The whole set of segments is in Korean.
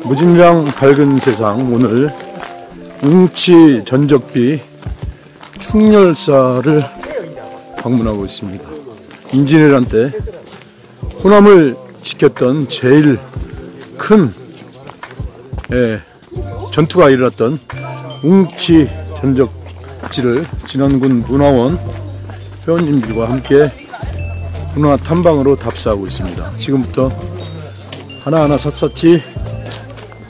무진장 밝은 세상, 오늘 웅치 전적비 충렬사를 방문하고 있습니다. 임진왜란 때 호남을 지켰던 제일 큰 전투가 일어났던 웅치 전적지를 진안군 문화원 회원님들과 함께 문화 탐방으로 답사하고 있습니다. 지금부터 하나하나 샅샅이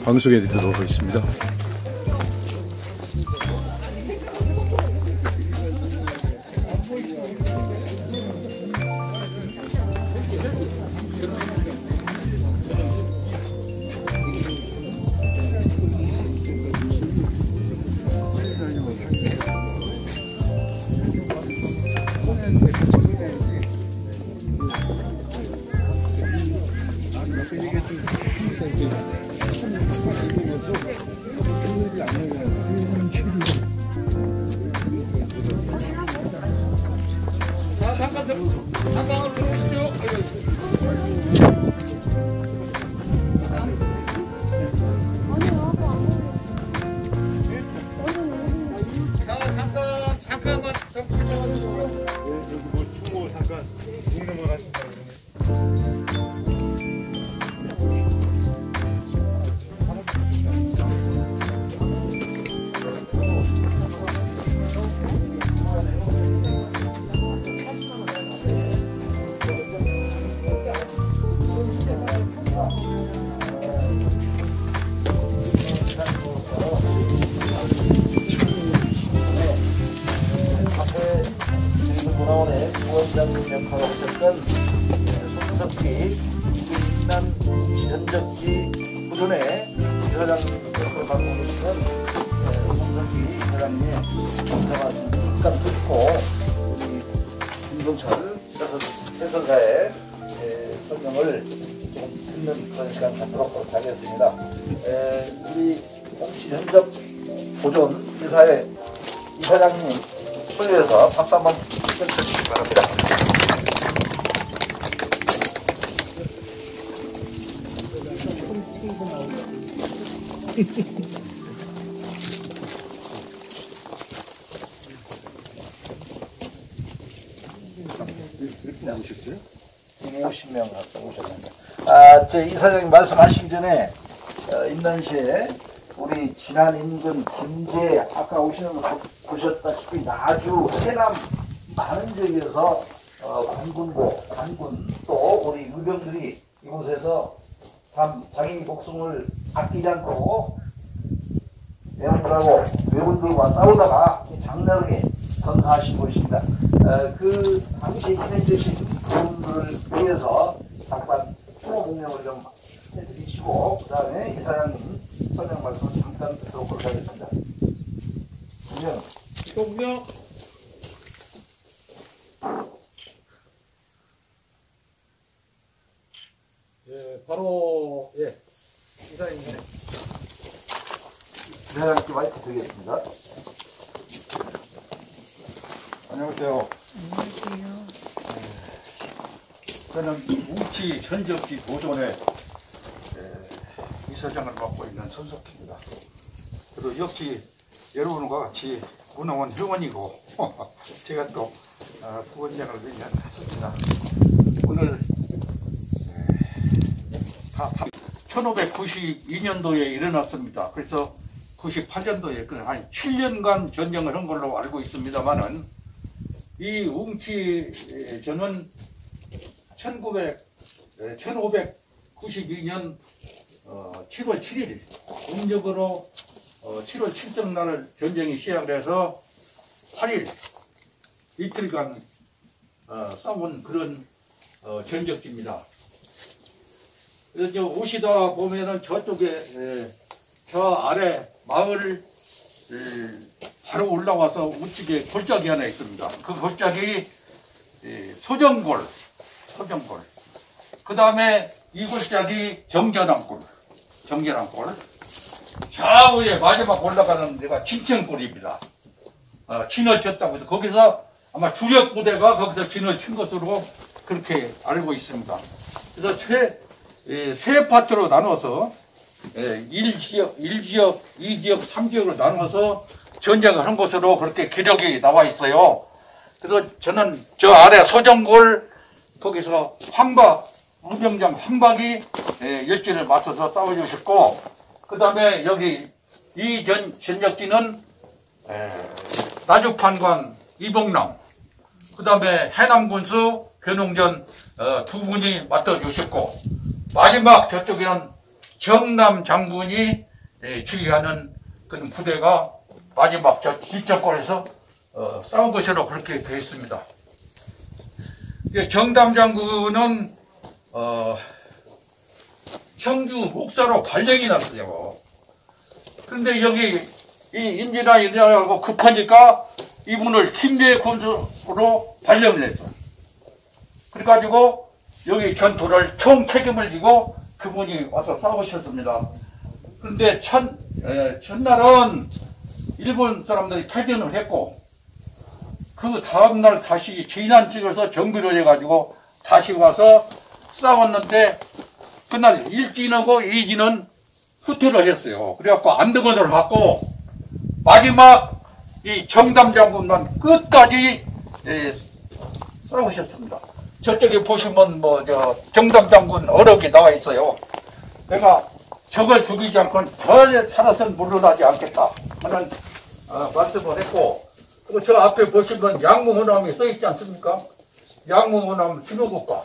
방송해 드리도록 하겠습니다. 잠깐 들어오시죠. 잠깐만 좀 가져가지고. 여기 뭐 충무 잠깐 있는 걸 하신다 그러네. 문화원의 부원장 역할을 하셨던 손석희 국민난 전적지 보존의 이사장님 역할을 맡고 계시던 손석희 이사장님의 감사 말씀 잠깐 듣고 우리 김동철 해설사의 설명을 좀 듣는 그런 시간 갖도록 하겠습니다. 우리 홍치 전적 보존 이사의 이사장님 소리에서 박수 한번 쳐주시기 바랍니다. 이렇게 나오셨어요? 50명 오셨는데. 제 이사장님 말씀하시기 전에 인단시에 우리 진안 인근 김제 아까 오시는 거 보셨다시피 아주 해남 많은 지역에서 관군 또 우리 의병들이 이곳에서 참 자기 목숨을 아끼지 않고 외원들하고 외군들과 싸우다가 장렬하게 전사하신 곳입니다. 그 당시 희생되신 분들을 위해서 잠깐 추모 공명을 좀 해드리시고 그 다음에 이사장님 설명 말씀을 잠깐 듣도록 하겠습니다. 공명. 바로 이사장님. 이사장님께 마이크 드리겠습니다. 안녕하세요. 안녕하세요. 저는 웅치 전적지 보존의 이사장을 맡고 있는 손석희입니다. 그리고 역시 여러분과 같이 문화원 회원이고 제가 또 부원장을 했습니다. 오늘 1592년도에 일어났습니다. 그래서 98년도에 한 7년간 전쟁을 한 걸로 알고 있습니다만은 이 웅치전은 1592년 7월 7일 음력으로 7월 7성날 전쟁이 시작을 해서 8일 이틀간 싸운 그런 전적지입니다. 그래서 오시다 보면은 저쪽에 저 아래 마을 바로 올라와서 우측에 골짜기 하나 있습니다. 그 골짜기 소정골. 그 다음에 이 골짜기 정전항골. 좌우에 마지막 올라가는 데가 진천골입니다. 진을 쳤다고 해서 거기서 아마 주력 부대가 거기서 진을 친 것으로 그렇게 알고 있습니다. 그래서 세 파트로 나눠서 1지역, 1지역, 2지역, 3지역으로 나눠서 전쟁을 한 것으로 그렇게 기록이 나와 있어요. 그래서 저는 저 아래 소정골 거기서 황박, 우병장 황박이 열진을 맞춰서 싸워주셨고, 그 다음에 여기 이 전역지는 나주판관 이봉남, 그 다음에 해남군수 변홍전 두 분이 맡아주셨고, 마지막 저쪽에는 정남 장군이 지휘하는 그런 부대가 마지막 저 질적골에서 싸운 것으로 그렇게 되어 있습니다. 정남 장군은 청주 목사로 발령이 났어요. 그런데 여기 이 인지하고 급하니까 이분을 김제 군수로 발령을 했어. 그래가지고 여기 전투를 총 책임을 지고 그분이 와서 싸우셨습니다. 그런데 첫날은 일본 사람들이 퇴전을 했고, 그 다음날 다시 진안 찍어서 정비를 해가지고 다시 와서 싸웠는데, 그날 1진하고 2진은 후퇴를 했어요. 그래갖고 안등원을 갖고 마지막 이 정담 장군만 끝까지 싸우셨습니다. 저쪽에 보시면 정담 장군 어록이 나와 있어요. 내가 적을 죽이지 않고는 전혀 살아서는 물러나지 않겠다 하는 말씀을 했고, 그리고 저 앞에 보시면 양무호남이 써 있지 않습니까? 양무호남 신호국가.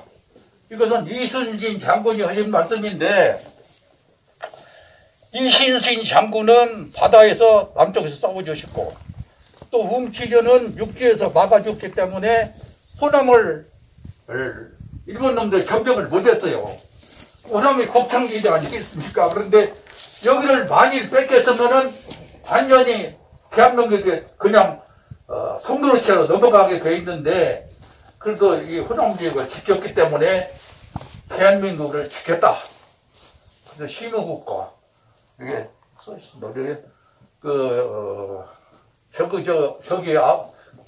이것은 이순신 장군이 하신 말씀인데, 이순신 장군은 바다에서 남쪽에서 싸워주셨고, 또 웅치전은 육지에서 막아줬기 때문에 호남을 일본 놈들 점령을 못했어요. 호남이 곡창지대 아니겠습니까? 그런데 여기를 만일 뺏겼으면은 완전히 대한민국에 그냥 송도로채로 넘어가게 돼 있는데, 그래도 이 호남 지역을 지켰기 때문에 대한민국을 지켰다. 그래서 신호국가 이게 써 있습니다. 저기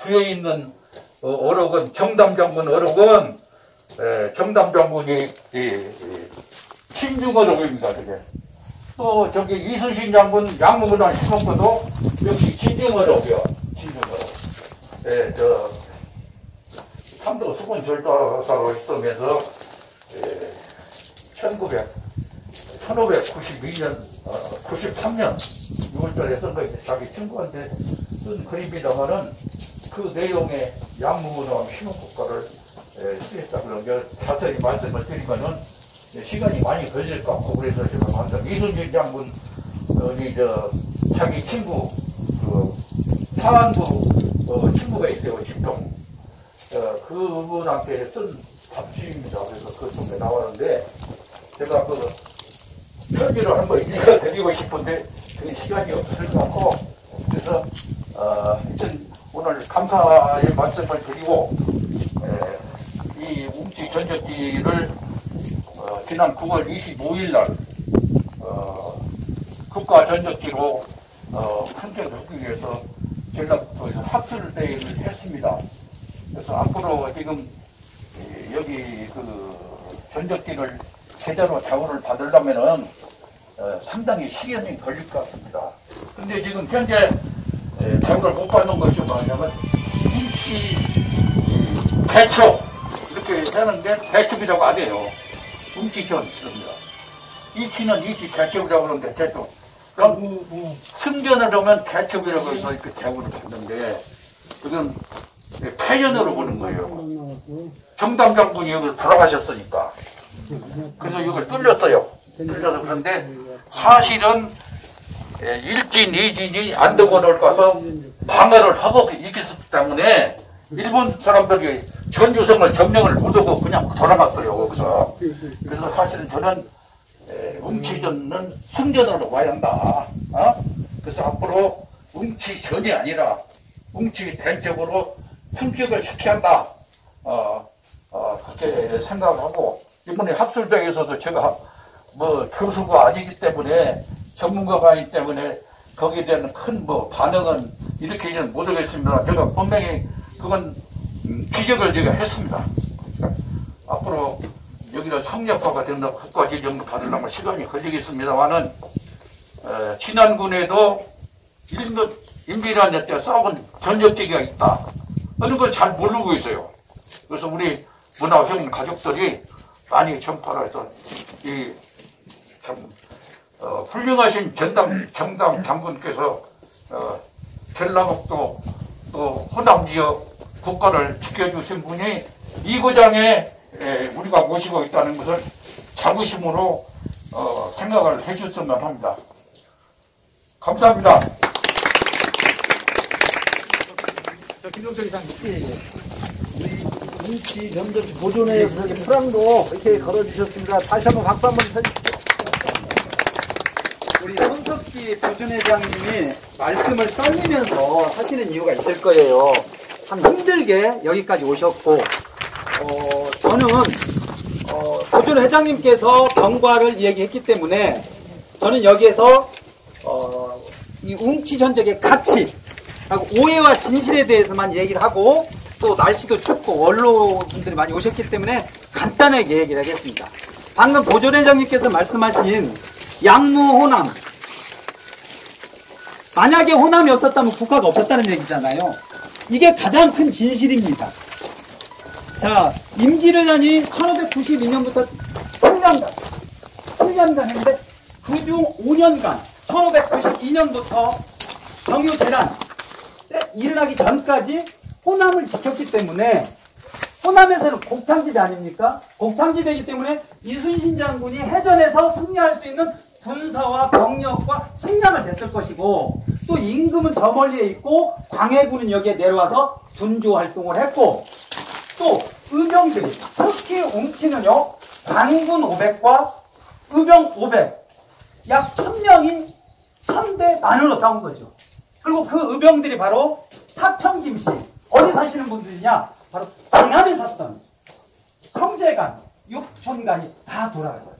뒤에 있는 어록은 정담장군 어록은 정담 장군이 신중 어록입니다. 그게. 또 저기 이순신 장군 양무군단 신문고도 역시 신중 어록이요. 신중 어록. 저 삼도 수군 절도사로 있으면서 1592년 93년 6월달에 쓴 거 자기 친구한테 쓴 글입니다만은 그 내용의 양무군단 신문국가를 쓰겠다 그러면 자세히 말씀을 드리면은 시간이 많이 걸릴 것 같고, 그래서 제가 완전 이순신 장군 자기 친구 사안부 친구가 있어요. 집통 그분한테 쓴 답지입니다. 그래서 그 속에 나왔는데 제가 그 편지를 한번 읽어드리고 싶은데 그 시간이 없을 것 같고, 그래서 하여튼 오늘 감사의 말씀을 드리고, 이 웅치 전적기를 지난 9월 25일 날 국가 전적기로 선정하기 위해서 전라북도에서 학술대회를 했습니다. 그래서 앞으로 지금 여기 그 전적기를 제대로 자원을 받으려면은 상당히 시간이 걸릴 것 같습니다. 근데 지금 현재 자원을 못 받는 것이 뭐냐면 웅치 배척 이렇게 하는데 배척이라고 안 해요. 웅치전 있습니다. 이치는 이치 배척이라고 하는데 배척. 그럼 승전을 하면 배척이라고 해서 이렇게 대우를 받는데 지금 패전으로 보는 거예요. 정담 장군이 여기 돌아가셨으니까. 그래서 이걸 뚫렸어요. 뚫려서 그런데 사실은 1진, 2진이 안동원을 가서 방어를 하고 이겼기 때문에 일본 사람들이 전주성을 점령을 못하고 그냥 돌아갔어요. 거기서. 그래서 사실은 저는 웅치전은 승전으로 와야 한다. 그래서 앞으로 웅치전이 아니라 웅치 대적으로 승격을 시켜야 한다. 그렇게 생각하고, 이번에 학술대회에서도 제가 교수가 아니기 때문에 전문가가 아니기 때문에 거기에 대한 큰 반응은 일으키지는 못하겠습니다. 제가 분명히 그건 기적을 제가 했습니다. 앞으로 여기는 상력화가 된다 국가지 정도 받으려면 시간이 걸리겠습니다만은 진안군에도 임진왜란 때 싸운 전적지기가 있다. 그런 걸 잘 모르고 있어요. 그래서 우리 문화형 가족들이 많이 전파를 해서 이 참 훌륭하신 정당 장군께서 전라북도 또 호남 지역 국가를 지켜주신 분이 이 구장에 우리가 모시고 있다는 것을 자부심으로 생각을 해줬으면 합니다. 감사합니다. 김종철 이상 우리 웅치 전적 보존회에서 프랑도 이렇게 걸어주셨습니다. 다시 한번 박수 한번 쳐주십시오. 우리 손석기 보존회장님이 말씀을 떨리면서 하시는 이유가 있을 거예요. 참 힘들게 여기까지 오셨고, 저는 보존회장님께서 경과를 얘기했기 때문에 저는 여기에서 이 웅치 전적의 가치, 오해와 진실에 대해서만 얘기를 하고, 또 날씨도 춥고 원로분들이 많이 오셨기 때문에 간단하게 얘기를 하겠습니다. 방금 보존회장님께서 말씀하신 양무 호남, 만약에 호남이 없었다면 국가가 없었다는 얘기잖아요. 이게 가장 큰 진실입니다. 자, 임진왜란이 1592년부터 7년간 했는데 그중 5년간 1592년부터 정유재란 일어나기 전까지 호남을 지켰기 때문에, 호남에서는 곡창지대 아닙니까? 곡창지대이기 때문에 이순신 장군이 해전에서 승리할 수 있는 군사와 병력과 식량을 댔을 것이고, 또 임금은 저 멀리에 있고 광해군은 여기에 내려와서 군조 활동을 했고, 또 의병들이, 특히 웅치는요 관군 500과 의병 500, 약 1000명이 1000대 만으로 싸운 거죠. 그리고 그 의병들이 바로 사천 김씨, 어디 사시는 분들이냐? 바로 진안에 샀던 형제간, 육촌간이 다 돌아가요.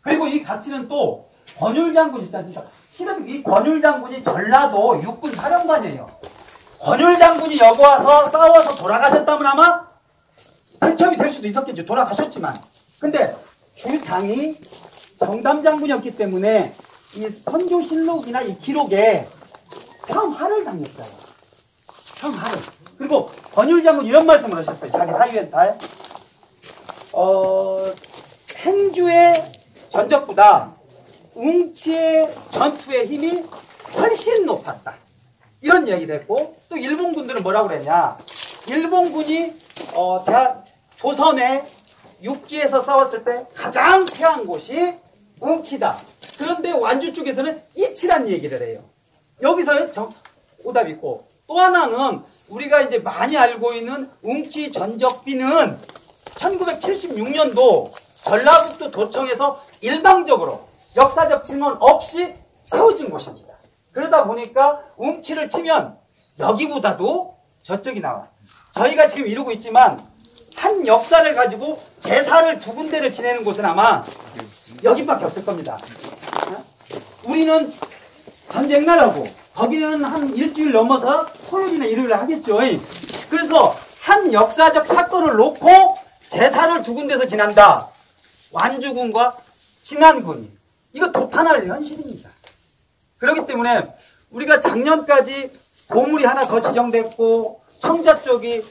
그리고 이 가치는 또 권율 장군 있지 않습니까? 실은 이 권율 장군이 전라도 육군 사령관이에요. 권율 장군이 여기 와서 싸워서 돌아가셨다면 아마 당첨이 될 수도 있었겠죠. 돌아가셨지만. 근데 주장이 정담 장군이었기 때문에 이 선조실록이나 이 기록에 평화를 당했어요. 평화를. 그리고 권율 장군 이런 말씀을 하셨어요. 자기 사유엔탈. 행주의 전적보다 웅치의 전투의 힘이 훨씬 높았다. 이런 얘기를 했고, 또 일본군들은 뭐라고 그랬냐? 일본군이 조선의 육지에서 싸웠을 때 가장 패한 곳이 웅치다. 그런데 완주 쪽에서는 이치란 얘기를 해요. 여기서의 오답이 있고, 또 하나는 우리가 이제 많이 알고 있는 웅치 전적비는 1976년도 전라북도 도청에서 일방적으로 역사적 증언 없이 세워진 곳입니다. 그러다 보니까 웅치를 치면 여기보다도 저쪽이 나와. 저희가 지금 이러고 있지만 한 역사를 가지고 제사를 두 군데를 지내는 곳은 아마 여기밖에 없을 겁니다. 우리는 전쟁 나라고 거기는 한 일주일 넘어서 토요일이나 일요일에 하겠죠. 그래서 한 역사적 사건을 놓고 제사를 두 군데서 지난다. 완주군과 진안군이. 이거 도탄할 현실입니다. 그렇기 때문에 우리가 작년까지 보물이 하나 더 지정됐고, 청자 쪽이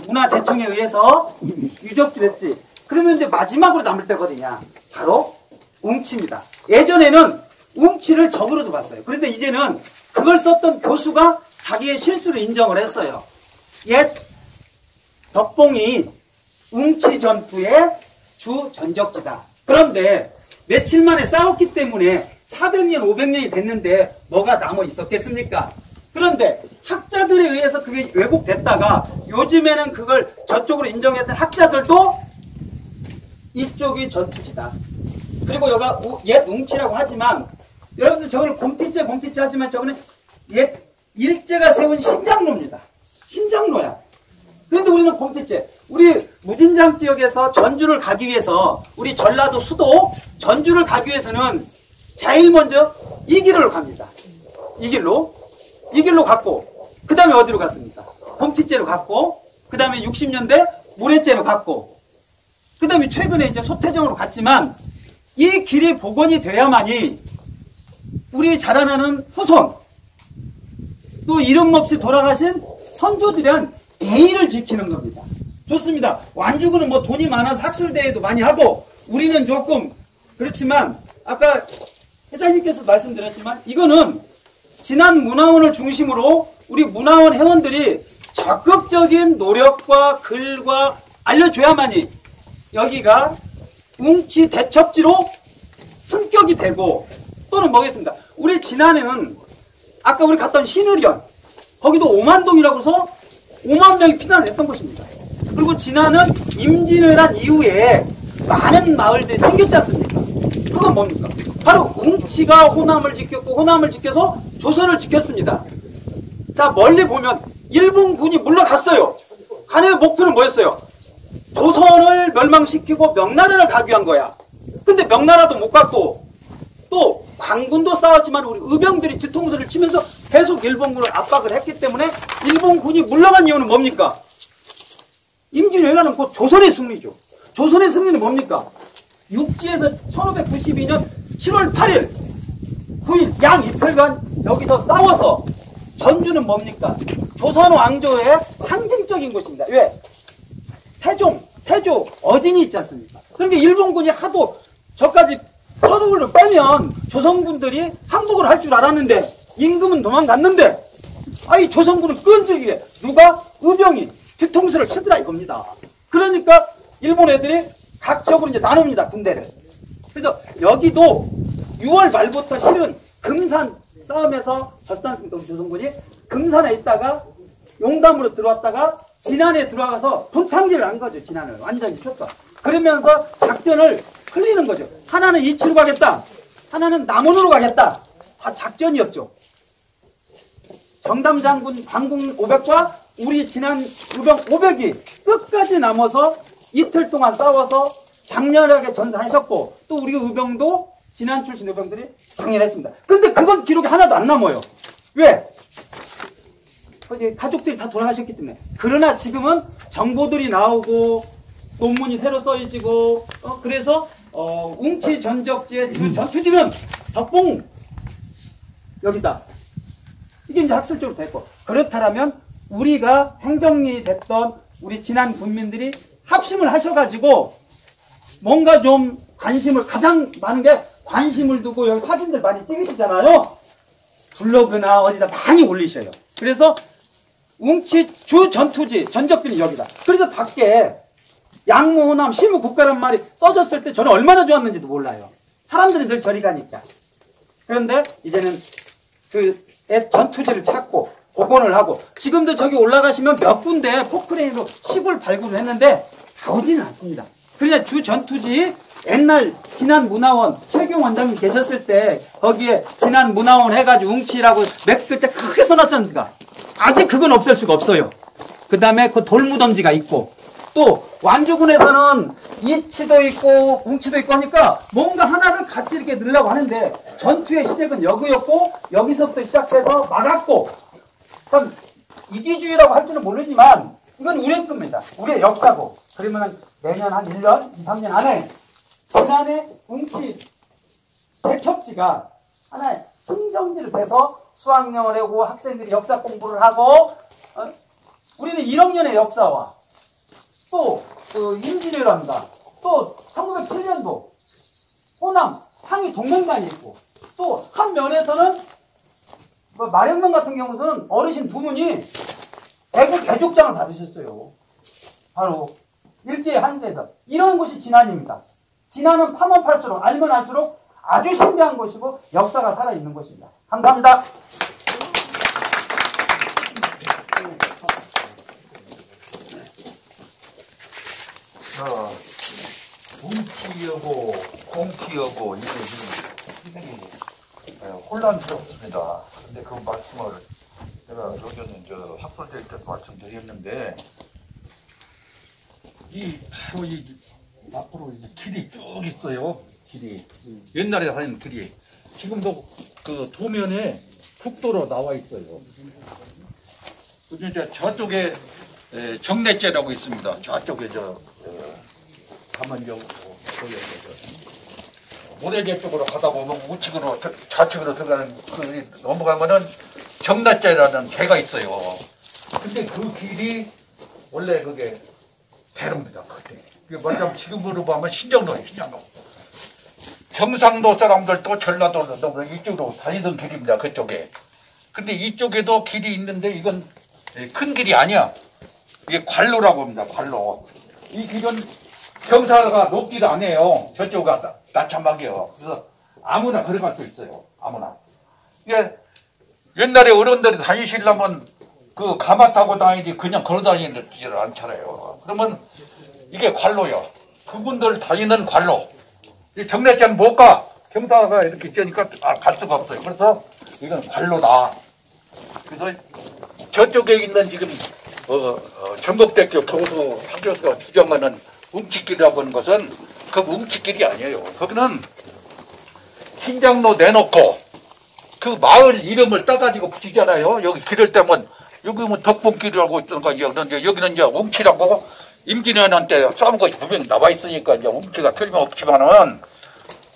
문화재청에 의해서 유적지랬지. 그러면 이제 마지막으로 남을 때거든요. 바로 웅치입니다. 예전에는 웅치를 적으로도 봤어요. 그런데 이제는 그걸 썼던 교수가 자기의 실수를 인정을 했어요. 옛 덕봉이 웅치 전투의 주 전적지다. 그런데 며칠 만에 싸웠기 때문에 400년, 500년이 됐는데 뭐가 남아 있었겠습니까? 그런데 학자들에 의해서 그게 왜곡됐다가 요즘에는 그걸 저쪽으로 인정했던 학자들도 이쪽이 전투지다. 그리고 여기가 옛 웅치라고 하지만, 여러분들 저거는 곰티째 하지만 저거는 옛 일제가 세운 신장로입니다. 신장로야. 그런데 우리는 곰티째. 우리 무진장 지역에서 전주를 가기 위해서, 우리 전라도 수도 전주를 가기 위해서는 제일 먼저 이 길로 갑니다. 이 길로 갔고, 그 다음에 어디로 갔습니까? 곰티째로 갔고, 그 다음에 60년대 모래째로 갔고, 그 다음에 최근에 이제 소태정으로 갔지만 이 길이 복원이 돼야만이 우리 자라나는 후손 또 이름 없이 돌아가신 선조들에 대한 예의를 지키는 겁니다. 좋습니다. 완주군은 뭐 돈이 많아서 학술대회도 많이 하고 우리는 조금 그렇지만 아까 회장님께서 말씀드렸지만 이거는 진안 문화원을 중심으로 우리 문화원 회원들이 적극적인 노력과 글과 알려줘야만이 여기가 웅치 대첩지로 승격이 되고 또는 뭐겠습니다. 우리 진안에는 아까 우리 갔던 신의련 거기도 5만동이라고 해서 5만 명이 피난을 했던 곳입니다. 그리고 진안은 임진왜란 한 이후에 많은 마을들이 생겼지 않습니까? 그건 뭡니까? 바로 웅치가 호남을 지켰고 호남을 지켜서 조선을 지켰습니다. 자, 멀리 보면 일본군이 물러갔어요. 간의 목표는 뭐였어요? 조선을 멸망시키고 명나라를 가기한 거야. 근데 명나라도 못 갔고 또 관군도 싸웠지만 우리 의병들이 뒤통수를 치면서 계속 일본군을 압박을 했기 때문에 일본군이 물러간 이유는 뭡니까? 임진왜란은 곧 조선의 승리죠. 조선의 승리는 뭡니까? 육지에서 1592년 7월 8일 9일 양 이틀간 여기서 싸워서 전주는 뭡니까? 조선 왕조의 상징적인 곳입니다. 왜? 태조 어진이 있지 않습니까? 그러니까 일본군이 하도 저까지 서독을 빼면 조선군들이 항복을 할 줄 알았는데 임금은 도망갔는데 아이 조선군은 끈질기게 누가 의병이 뒤통수를 치더라 이겁니다. 그러니까 일본 애들이 각적으로 이제 나눕니다. 군대를. 그래서 여기도 6월 말부터 실은 금산 싸움에서 졌지 않습니까? 조선군이 금산에 있다가 용담으로 들어왔다가 진안에 들어가서 분탕질을 한 거죠. 진안을 완전히 쳤다. 그러면서 작전을 흘리는 거죠. 하나는 이치로 가겠다. 하나는 남원으로 가겠다. 다 작전이었죠. 정담 장군 관군 500과 우리 진안 의병 500이 끝까지 남아서 이틀 동안 싸워서 장렬하게 전사하셨고 또 우리 의병도 진안 출신 의병들이 장렬했습니다. 근데 그건 기록이 하나도 안 남아요. 왜? 가족들이 다 돌아가셨기 때문에. 그러나 지금은 정보들이 나오고 논문이 새로 써지고 그래서 웅치 전적지의 주 전투지는 덕봉 여기다. 이게 이제 학술적으로 됐고 그렇다면 우리가 행정리 됐던 우리 진안 군민들이 합심을 하셔가지고 뭔가 좀 관심을 가장 많은 게 관심을 두고 여기 사진들 많이 찍으시잖아요. 블로그나 어디다 많이 올리셔요. 그래서 웅치 주 전투지 전적지는 여기다. 그래서 밖에 양무 호남 시무 국가란 말이 써졌을 때 저는 얼마나 좋았는지도 몰라요. 사람들이 늘 저리 가니까. 그런데 이제는 그 전투지를 찾고 복원을 하고 지금도 저기 올라가시면 몇 군데 포크레인으로 시골 발굴을 했는데 나오지는 않습니다. 그러니까 주 전투지 옛날 진안문화원 최경 원장님 계셨을 때 거기에 진안문화원 해가지고 웅치라고 몇 글자 크게 써놨지 않습니까? 아직 그건 없앨 수가 없어요. 그 다음에 그 돌무덤지가 있고 또 완주군에서는 이치도 있고 웅치도 있고 하니까 뭔가 하나를 같이 이렇게 넣으려고 하는데 전투의 시작은 여기였고 여기서부터 시작해서 막았고 참 이기주의라고 할 줄은 모르지만 이건 우리의 겁니다. 우리의 역사고 그러면 내년 한 1년, 2, 3년 안에 지난해 웅치 대첩지가 하나의 승정지로 돼서 수학여행을 하고 학생들이 역사 공부를 하고 우리는 1억년의 역사와 또 임진왜란과 또 1907년도 호남 상위 동맹단이 있고 또 한 면에서는 마령명 같은 경우는 어르신 두 분이 대구 개족장을 받으셨어요. 바로 일제의 한제에서 이런 곳이 진안입니다. 진안은 파면 팔수록 알면 알수록 아주 신비한 곳이고 역사가 살아있는 곳입니다. 감사합니다. 웅치여고 공치여고 이게 지금 혼란스럽습니다. 근데 그 말씀을 제가 여기는 학술될 때도 말씀드렸는데 이 앞으로 길이 쭉 있어요. 길이 옛날에 다니는 길이 지금도 그 도면에 국도로 나와 있어요. 그리고 이제 저쪽에 정례제라고 있습니다. 저쪽에 가면 여기 모래제 쪽으로 가다 보면 우측으로 좌측으로 들어가는 그 넘어가면은 정나자라는 개가 있어요. 근데 그 길이 원래 그게 대로입니다. 그때 그게 뭐냐면 지금으로 보면 신정로예요. 신정로. 경상도 사람들도 전라도로 이쪽으로 다니던 길입니다. 그쪽에. 근데 이쪽에도 길이 있는데 이건 큰 길이 아니야. 이게 관로라고 합니다. 관로. 이 길은 경사가 높지도 않아요. 저쪽은 낮참하게요. 그래서 아무나 걸어갈 수 있어요. 아무나. 이게 옛날에 어른들이 다니시려면 그 가마 타고 다니지 그냥 걸어 다니지를 않잖아요. 그러면 이게 관로요. 그분들 다니는 관로. 이 정례자는 못 가. 경사가 이렇게 있으니까 갈 수가 없어요. 그래서 이건 관로다. 그래서 저쪽에 있는 지금 전북대교 교수 학교에서 주장하는 웅치길이라고 하는 것은 그 웅치길이 아니에요. 거기는 흰장로 내놓고 그 마을 이름을 따가지고 붙이잖아요. 여기 길을 떼면 여기는 덕봉길이라고 있던가 여기는 이제 웅치라고 임진왜란때 싸운 것이 분명히 나와 있으니까 이제 웅치가 틀림없지만은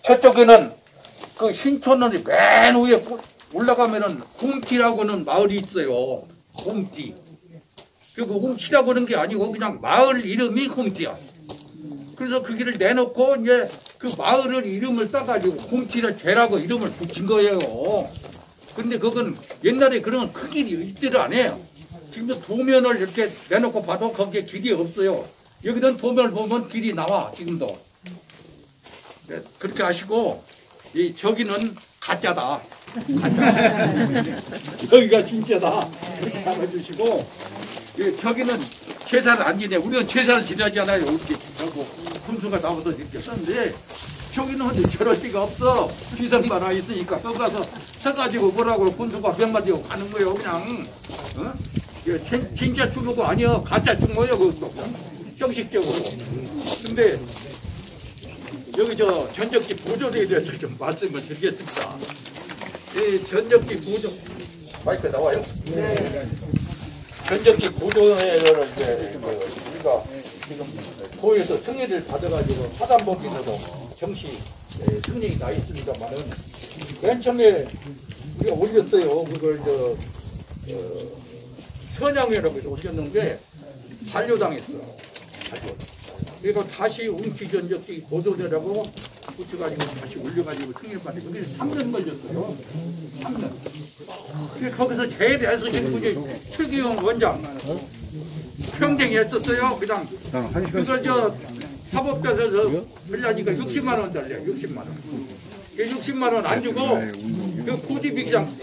저쪽에는 그 신촌은 맨 위에 올라가면은 홍티라고는 마을이 있어요. 홍티. 그 홍티라고 하는 게 아니고 그냥 마을 이름이 홍티야. 그래서 그 길을 내놓고 이제 그 마을을 이름을 따가지고 홍티를 개라고 이름을 붙인 거예요. 근데 그건 옛날에 그런 큰 길이 있지를 않아요. 지금도 도면을 이렇게 내놓고 봐도 거기에 길이 없어요. 여기는 도면을 보면 길이 나와 지금도. 네, 그렇게 하시고 저기는 가짜다. 여기가 진짜다. 이렇게 알아주시고 저기는 제사를 안 지내. 우리는 제사를 지내지 않아요. 이렇게 하고 군수가 나와서 이렇게 썼는데 저기는 저럴 데가 없어. 비상만 와 있으니까 거기 가서 서가지고 뭐라고 군수가 병만 지고 가는 거예요. 그냥 어? 진짜 추모가 아니야. 가짜 추모예요. 그것도 형식적으로. 근데 여기 저 전적기 보조대에 대해서 좀 말씀을 드리겠습니다. 이 전적기 보조 마이크 나와요? 네. 전적기 보조회를 이제 우리가 지금 도에서 승인을 받아가지고 사단법인으로 정시 승인이 나 있습니다만은 맨 처음에 우리가 올렸어요. 그걸 선양회라고 해서 올렸는데 반려당했어요. 그리고 다시 웅치전적기 보도되라고 붙여가지고 다시 올려가지고 승인을 받는 게 3년 걸렸어요. 3년. 그래서 거기서 제일 애쓰신 분이 최기영 원장. 평생 했었어요. 그냥 그걸 저 사법자에서 하려니까 60만 원 달래요. 60만 원. 60만 원 안 주고 그 고집이 그냥